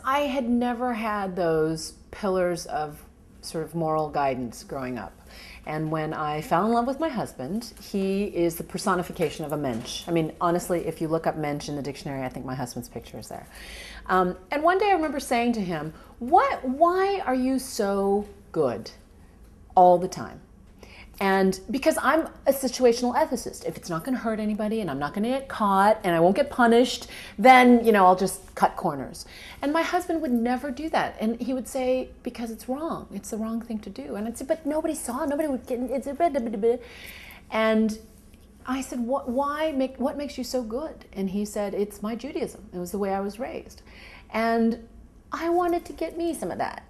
I had never had those pillars of sort of moral guidance growing up. And when I fell in love with my husband, he is the personification of a mensch. I mean, honestly, if you look up mensch in the dictionary, I think my husband's picture is there. And one day I remember saying to him, why are you so good all the time? And because I'm a situational ethicist, if it's not going to hurt anybody and I'm not going to get caught and I won't get punished, then, I'll just cut corners. And my husband would never do that. And he would say, because it's wrong. It's the wrong thing to do. And I'd say, but nobody saw, nobody would get it. And I said, what makes you so good? And he said, it's my Judaism. It was the way I was raised. And I wanted to get me some of that,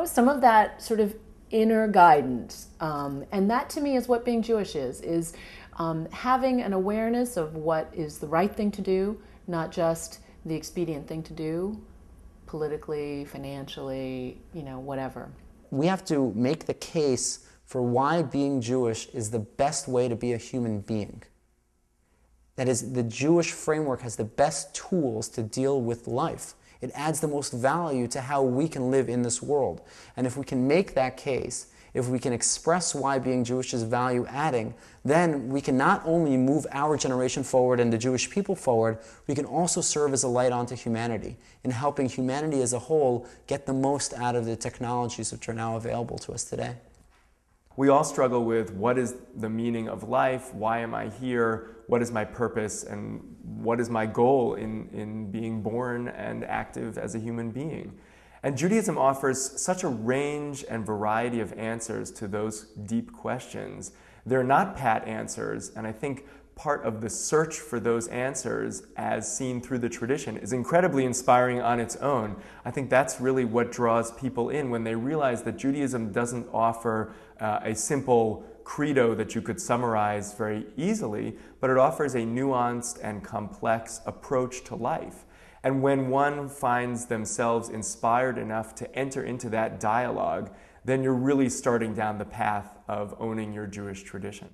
some of that sort of inner guidance. And that to me is what being Jewish is having an awareness of what is the right thing to do, not just the expedient thing to do, politically, financially, whatever. We have to make the case for why being Jewish is the best way to be a human being. That is, the Jewish framework has the best tools to deal with life. It adds the most value to how we can live in this world. And if we can make that case, if we can express why being Jewish is value-adding, then we can not only move our generation forward and the Jewish people forward, we can also serve as a light onto humanity in helping humanity as a whole get the most out of the technologies which are now available to us today. We all struggle with what is the meaning of life, why am I here, what is my purpose, and what is my goal in being born and active as a human being. And Judaism offers such a range and variety of answers to those deep questions. They're not pat answers, and I think part of the search for those answers as seen through the tradition is incredibly inspiring on its own. I think that's really what draws people in when they realize that Judaism doesn't offer a simple credo that you could summarize very easily, but it offers a nuanced and complex approach to life. And when one finds themselves inspired enough to enter into that dialogue, then you're really starting down the path of owning your Jewish tradition.